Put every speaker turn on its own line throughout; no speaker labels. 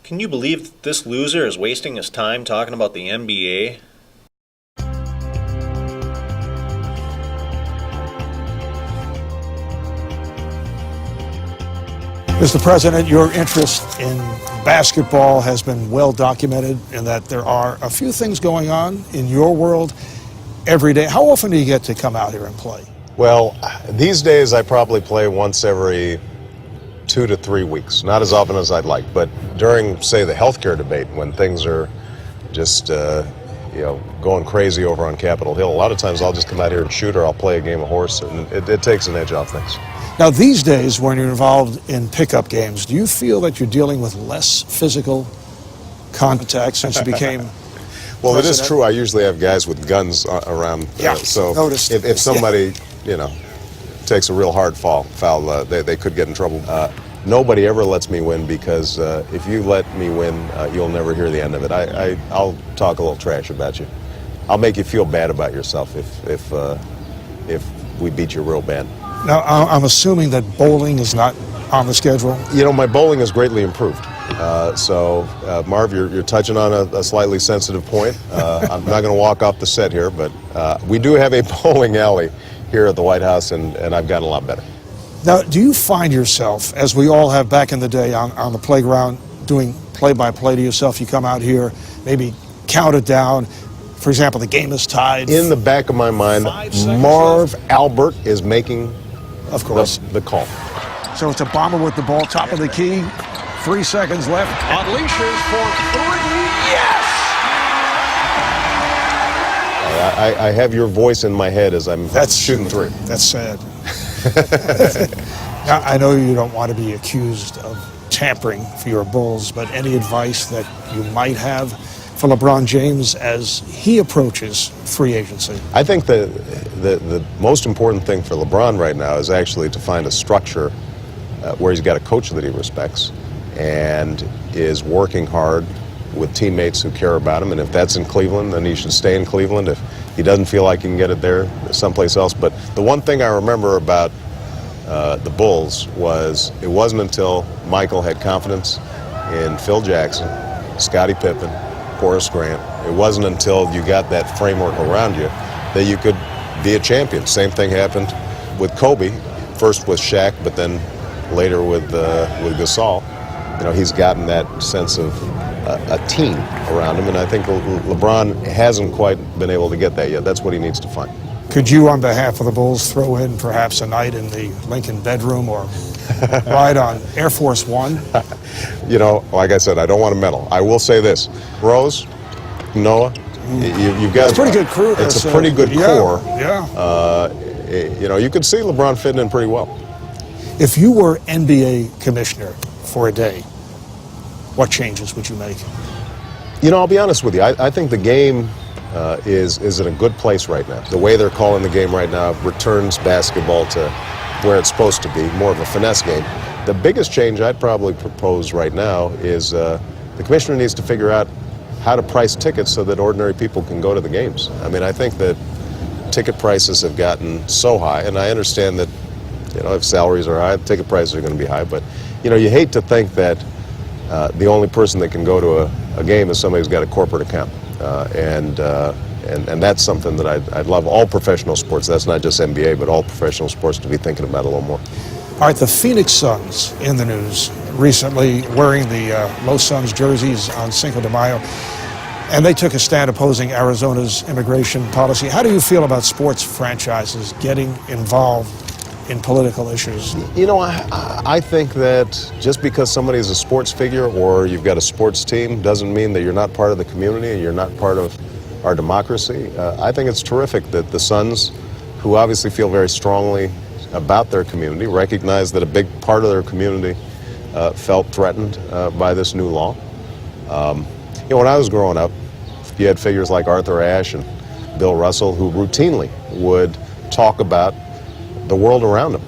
Can you believe this loser is wasting his time talking about the NBA?
Mr. President, your interest in basketball has been well documented in that there are a few things going on in your world every day. How often do you get to come out here and play?
Well, these days I probably play once every 2 to 3 weeks. Not as often as I'd like, but during, say, the healthcare debate, when things are just, going crazy over on Capitol Hill, a lot of times I'll just come out here and shoot, or I'll play a game of horse, and it takes an edge off things.
Now, these days, when you're involved in pickup games, do you feel that you're dealing with less physical contact since you became
Well,
president?
it is true. I usually have guys with guns around. So
noticed.
If somebody, takes a real hard foul, they could get in trouble. Nobody ever lets me win, because if you let me win, you'll never hear the end of it. I'll talk a little trash about you. I'll make you feel bad about yourself if we beat you real bad.
Now, I'm assuming that bowling is not on the schedule.
My bowling has greatly improved. Marv, you're touching on a slightly sensitive point. I'm not going to walk off the set here, but we do have a bowling alley here at the White House, and I've gotten a lot better.
Now, do you find yourself, as we all have back in the day on the playground, doing play-by-play to yourself? You come out here, maybe count it down. For example, the game is tied.
In the back of my mind, Marv Albert is making,
of course,
the call.
So it's a bomber with the ball, top of the key. 3 seconds left.
Unleashes for 3. Yes!
I have your voice in my head as I'm shooting 3.
That's sad. Now, I know you don't want to be accused of tampering for your Bulls, but any advice that you might have for LeBron James as he approaches free agency?
I think the most important thing for LeBron right now is actually to find a structure where he's got a coach that he respects and is working hard with teammates who care about him. And if that's in Cleveland, then he should stay in Cleveland. If he doesn't feel like he can get it there, someplace else. But the one thing I remember about the Bulls was it wasn't until Michael had confidence in Phil Jackson, Scottie Pippen, Horace Grant. It wasn't until you got that framework around you that you could be a champion. Same thing happened with Kobe, first with Shaq, but then later with Gasol. He's gotten that sense of a team around him, and I think LeBron hasn't quite been able to get that yet. That's what he needs to find.
Could you, on behalf of the Bulls, throw in perhaps a night in the Lincoln bedroom or ride on Air Force One?
Like I said, I don't want to meddle. I will say this. Rose, Noah, you've got...
It's a pretty good crew.
It's a pretty good core.
Yeah.
You could see LeBron fitting in pretty well.
If you were NBA commissioner for a day, what changes would you make?
I'll be honest with you. I think the game is in a good place right now. The way they're calling the game right now returns basketball to where it's supposed to be, more of a finesse game. The biggest change I'd probably propose right now is the commissioner needs to figure out how to price tickets so that ordinary people can go to the games. I mean, I think that ticket prices have gotten so high, and I understand that, if salaries are high, ticket prices are going to be high, but, you hate to think that the only person that can go to a game is somebody who's got a corporate account. And that's something that I'd love all professional sports, that's not just NBA, but all professional sports to be thinking about a little more.
All right, the Phoenix Suns in the news recently wearing the Los Suns jerseys on Cinco de Mayo, and they took a stand opposing Arizona's immigration policy. How do you feel about sports franchises getting involved in political issues?
I think that just because somebody's a sports figure or you've got a sports team doesn't mean that you're not part of the community and you're not part of our democracy. I think it's terrific that the Suns, who obviously feel very strongly about their community, recognize that a big part of their community felt threatened by this new law. When I was growing up, you had figures like Arthur Ashe and Bill Russell who routinely would talk about the world around them.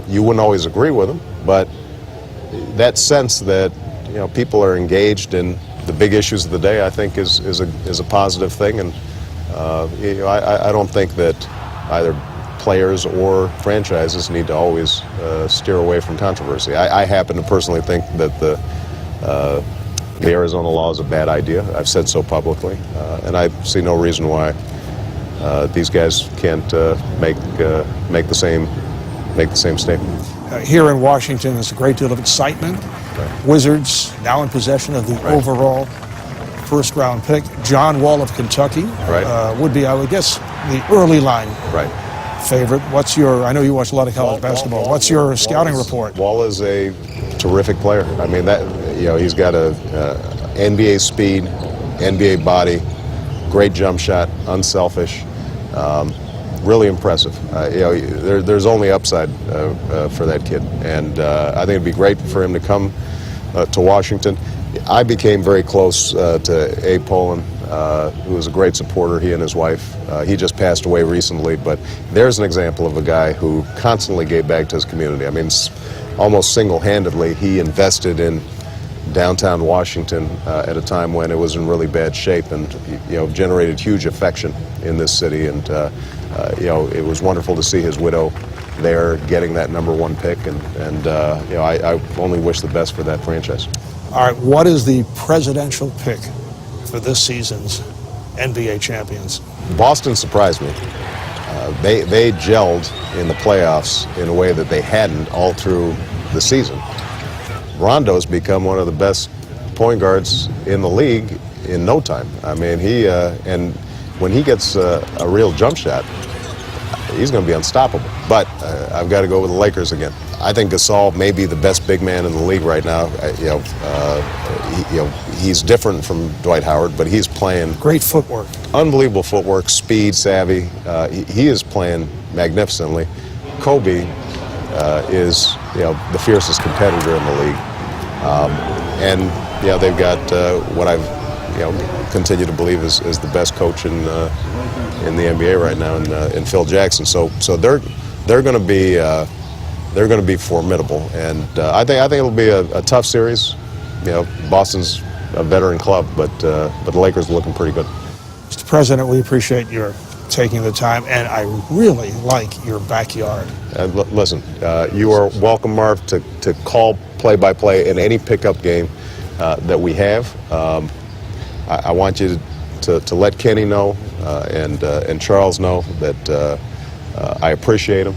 You wouldn't always agree with them, but that sense that people are engaged in the big issues of the day, I think is a positive thing, and I don't think that either players or franchises need to always steer away from controversy. I happen to personally think that the the Arizona law is a bad idea. I've said so publicly, and I see no reason why these guys can't make the same statement.
Here in Washington, there's a great deal of excitement.
Right.
Wizards now in possession of the overall first-round pick. John Wall of Kentucky would be, I would guess, the early line favorite. What's your? I know you watch a lot of college basketball. What's your scouting report?
Wall is a terrific player. I mean, he's got a NBA speed, NBA body, great jump shot, unselfish. Really impressive. There's only upside for that kid, and I think it'd be great for him to come to Washington. I became very close to Abe Pollin, who was a great supporter, he and his wife. He just passed away recently, but there's an example of a guy who constantly gave back to his community. I mean, almost single-handedly, he invested in downtown Washington at a time when it was in really bad shape, and generated huge affection in this city. And it was wonderful to see his widow there getting that #1 pick, and I only wish the best for that franchise.
All right, what is the presidential pick for this season's NBA champions?
Boston surprised me. They gelled in the playoffs in a way that they hadn't all through the season. Rondo's become one of the best point guards in the league in no time. I mean, and when he gets a real jump shot, he's going to be unstoppable. But I've got to go with the Lakers again. I think Gasol may be the best big man in the league right now. He's different from Dwight Howard, but he's playing
great footwork,
unbelievable footwork, speed, savvy. He is playing magnificently. Kobe is the fiercest competitor in the league, and they've got what I've continue to believe is the best coach in the NBA right now in Phil Jackson. So they're going to be formidable, and I think it'll be a tough series. Boston's a veteran club, but the Lakers are looking pretty good.
Mr. President, we appreciate your taking the time, and I really like your backyard.
Listen, you are welcome, Marv, to call play-by-play in any pickup game that we have. I want you to let Kenny know and Charles know that I appreciate them,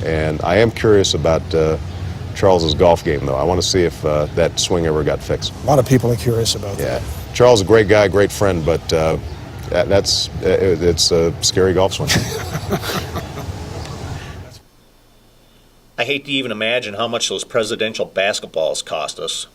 and I am curious about Charles's golf game, though. I want to see if that swing ever got fixed.
A lot of people are curious about that.
Yeah, Charles is a great guy, great friend, but it's a scary golf swing.
I hate to even imagine how much those presidential basketballs cost us.